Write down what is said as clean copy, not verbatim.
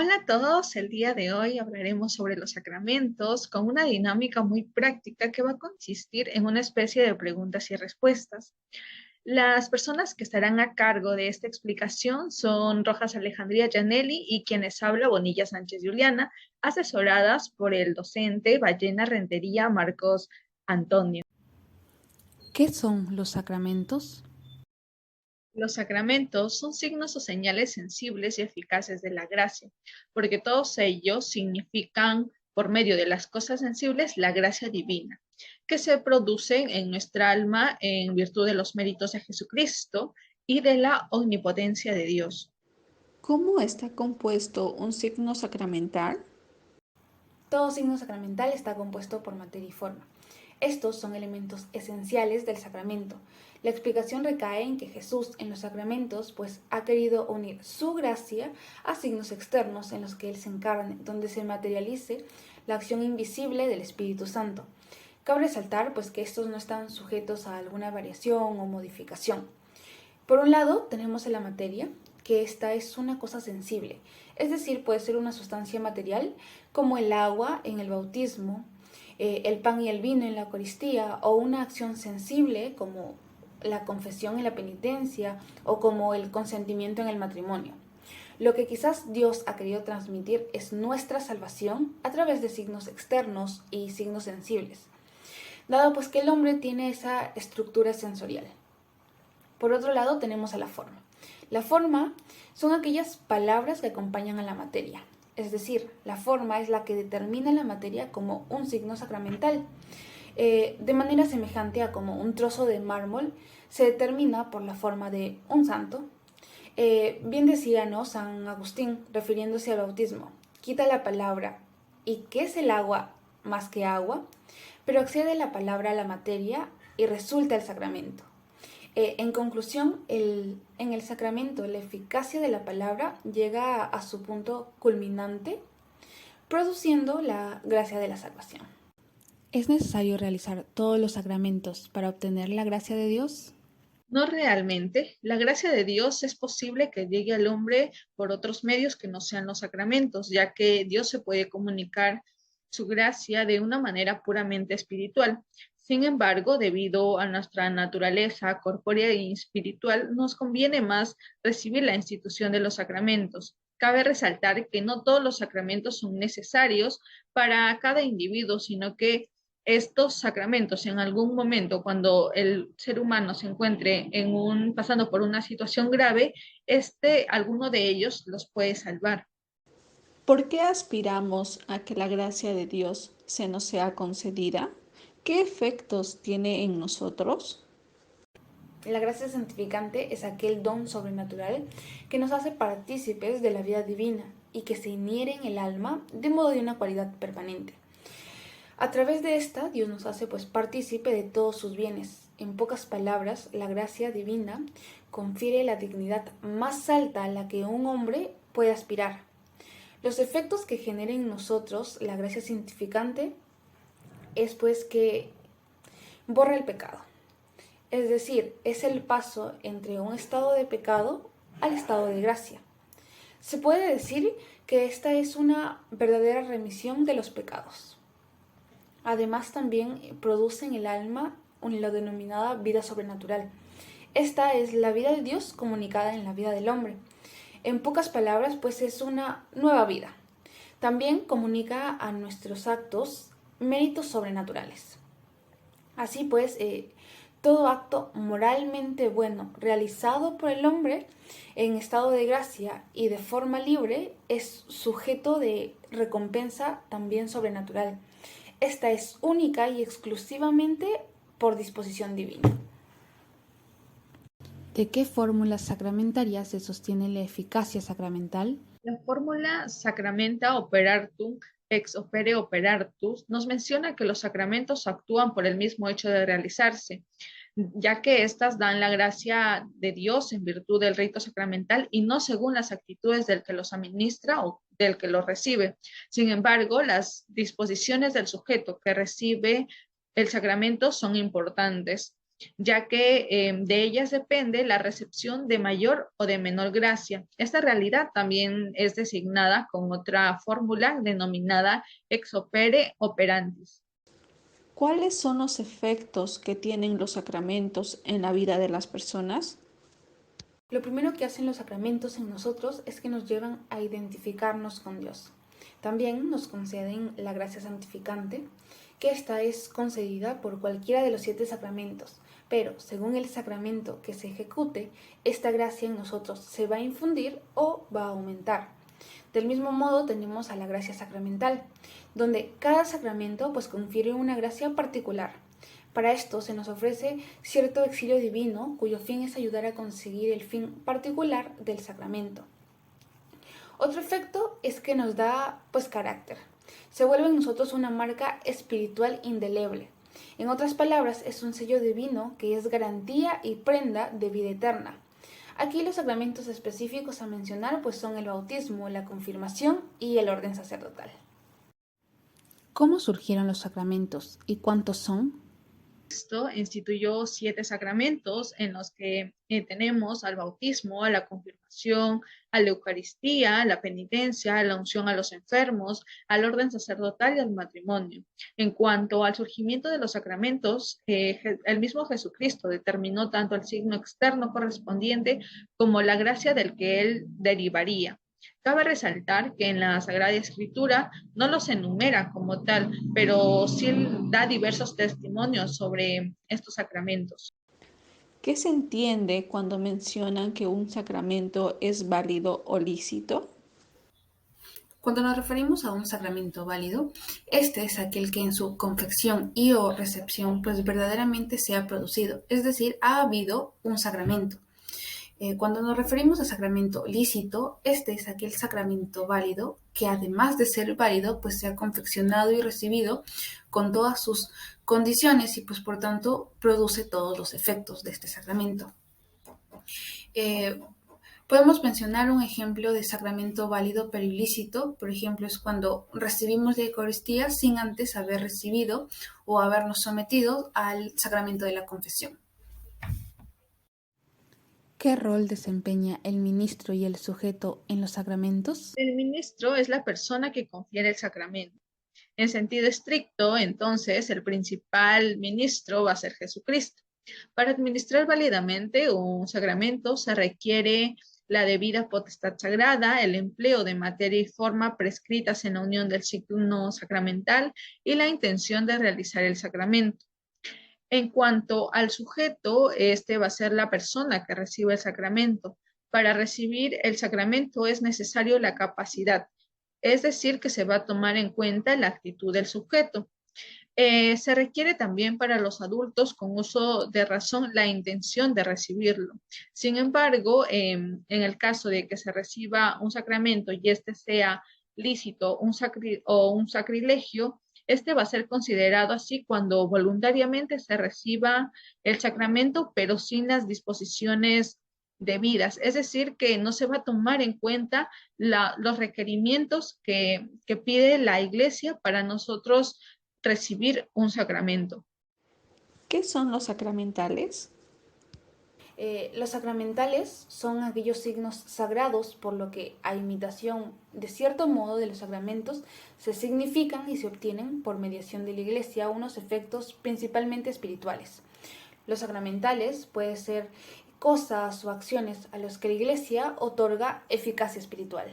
Hola a todos, el día de hoy hablaremos sobre los sacramentos con una dinámica muy práctica que va a consistir en una especie de preguntas y respuestas. Las personas que estarán a cargo de esta explicación son Rojas Alejandría Janelli y quienes habla Bonilla Sánchez Juliana, asesoradas por el docente Ballena Rentería Marcos Antonio. ¿Qué son los sacramentos? Los sacramentos son signos o señales sensibles y eficaces de la gracia, porque todos ellos significan, por medio de las cosas sensibles, la gracia divina, que se produce en nuestra alma en virtud de los méritos de Jesucristo y de la omnipotencia de Dios. ¿Cómo está compuesto un signo sacramental? Todo signo sacramental está compuesto por materia y forma. Estos son elementos esenciales del sacramento. La explicación recae en que Jesús en los sacramentos pues ha querido unir su gracia a signos externos en los que Él se encarne, donde se materialice la acción invisible del Espíritu Santo. Cabe resaltar pues que estos no están sujetos a alguna variación o modificación. Por un lado, tenemos en la materia, que esta es una cosa sensible, es decir, puede ser una sustancia material como el agua en el bautismo, el pan y el vino en la Eucaristía, o una acción sensible como la confesión en la penitencia o como el consentimiento en el matrimonio. Lo que quizás Dios ha querido transmitir es nuestra salvación a través de signos externos y signos sensibles, dado pues que el hombre tiene esa estructura sensorial. Por otro lado, tenemos a la forma. La forma son aquellas palabras que acompañan a la materia. Es decir, la forma es la que determina la materia como un signo sacramental. De manera semejante a como un trozo de mármol se determina por la forma de un santo. Bien decía, ¿no?, San Agustín, refiriéndose al bautismo: quita la palabra ¿y qué es el agua más que agua? Pero accede la palabra a la materia y resulta el sacramento. En conclusión, en el sacramento la eficacia de la palabra llega a su punto culminante, produciendo la gracia de la salvación. ¿Es necesario realizar todos los sacramentos para obtener la gracia de Dios? No realmente, la gracia de Dios es posible que llegue al hombre por otros medios que no sean los sacramentos, ya que Dios se puede comunicar su gracia de una manera puramente espiritual. Sin embargo, debido a nuestra naturaleza corpórea y espiritual, nos conviene más recibir la institución de los sacramentos. Cabe resaltar que no todos los sacramentos son necesarios para cada individuo, sino que estos sacramentos en algún momento, cuando el ser humano se encuentre pasando por una situación grave, alguno de ellos los puede salvar. ¿Por qué aspiramos a que la gracia de Dios se nos sea concedida? ¿Qué efectos tiene en nosotros? La gracia santificante es aquel don sobrenatural que nos hace partícipes de la vida divina y que se inhiere en el alma de modo de una cualidad permanente. A través de esta, Dios nos hace pues partícipe de todos sus bienes. En pocas palabras, la gracia divina confiere la dignidad más alta a la que un hombre puede aspirar. Los efectos que genera en nosotros la gracia santificante es pues que borra el pecado. Es decir, es el paso entre un estado de pecado al estado de gracia. Se puede decir que esta es una verdadera remisión de los pecados. Además, también produce en el alma la denominada vida sobrenatural. Esta es la vida de Dios comunicada en la vida del hombre. En pocas palabras, pues es una nueva vida. También comunica a nuestros actos méritos sobrenaturales. Así pues, todo acto moralmente bueno realizado por el hombre en estado de gracia y de forma libre es sujeto de recompensa también sobrenatural. Esta es única y exclusivamente por disposición divina. ¿De qué fórmulas sacramentarias se sostiene la eficacia sacramental? La fórmula Sacramenta Operatum ex opere operatus nos menciona que los sacramentos actúan por el mismo hecho de realizarse, ya que éstas dan la gracia de Dios en virtud del rito sacramental y no según las actitudes del que los administra o del que los recibe. Sin embargo, las disposiciones del sujeto que recibe el sacramento son importantes. ya que de ellas depende la recepción de mayor o de menor gracia. Esta realidad también es designada con otra fórmula denominada ex opere operantis. ¿Cuáles son los efectos que tienen los sacramentos en la vida de las personas? Lo primero que hacen los sacramentos en nosotros es que nos llevan a identificarnos con Dios. También nos conceden la gracia santificante, que esta es concedida por cualquiera de los 7 sacramentos, pero según el sacramento que se ejecute, esta gracia en nosotros se va a infundir o va a aumentar. Del mismo modo tenemos a la gracia sacramental, donde cada sacramento pues confiere una gracia particular. Para esto se nos ofrece cierto auxilio divino, cuyo fin es ayudar a conseguir el fin particular del sacramento. Otro efecto es que nos da pues carácter. Se vuelve en nosotros una marca espiritual indeleble. En otras palabras, es un sello divino que es garantía y prenda de vida eterna. Aquí los sacramentos específicos a mencionar pues son el bautismo, la confirmación y el orden sacerdotal. ¿Cómo surgieron los sacramentos y cuántos son? Cristo instituyó 7 sacramentos en los que tenemos al bautismo, a la confirmación, a la Eucaristía, a la penitencia, a la unción a los enfermos, al orden sacerdotal y al matrimonio. En cuanto al surgimiento de los sacramentos, el mismo Jesucristo determinó tanto el signo externo correspondiente como la gracia del que él derivaría. Cabe resaltar que en la Sagrada Escritura no los enumera como tal, pero sí da diversos testimonios sobre estos sacramentos. ¿Qué se entiende cuando mencionan que un sacramento es válido o lícito? Cuando nos referimos a un sacramento válido, este es aquel que en su confección y o recepción pues verdaderamente se ha producido, es decir, ha habido un sacramento. Cuando nos referimos a sacramento lícito, este es aquel sacramento válido que además de ser válido, pues se ha confeccionado y recibido con todas sus condiciones y pues por tanto produce todos los efectos de este sacramento. Podemos mencionar un ejemplo de sacramento válido pero ilícito, por ejemplo, es cuando recibimos la Eucaristía sin antes haber recibido o habernos sometido al sacramento de la confesión. ¿Qué rol desempeña el ministro y el sujeto en los sacramentos? El ministro es la persona que confiere el sacramento. En sentido estricto, entonces, el principal ministro va a ser Jesucristo. Para administrar válidamente un sacramento se requiere la debida potestad sagrada, el empleo de materia y forma prescritas en la unión del signo sacramental y la intención de realizar el sacramento. En cuanto al sujeto, este va a ser la persona que recibe el sacramento. Para recibir el sacramento es necesario la capacidad, es decir, que se va a tomar en cuenta la actitud del sujeto. Se requiere también para los adultos con uso de razón la intención de recibirlo. Sin embargo, en el caso de que se reciba un sacramento y este sea lícito o un sacrilegio, este va a ser considerado así cuando voluntariamente se reciba el sacramento, pero sin las disposiciones debidas. Es decir, que no se va a tomar en cuenta los requerimientos que pide la Iglesia para nosotros recibir un sacramento. ¿Qué son los sacramentales? Los sacramentales son aquellos signos sagrados por lo que, a imitación de cierto modo de los sacramentos, se significan y se obtienen por mediación de la Iglesia unos efectos principalmente espirituales. Los sacramentales pueden ser cosas o acciones a los que la Iglesia otorga eficacia espiritual.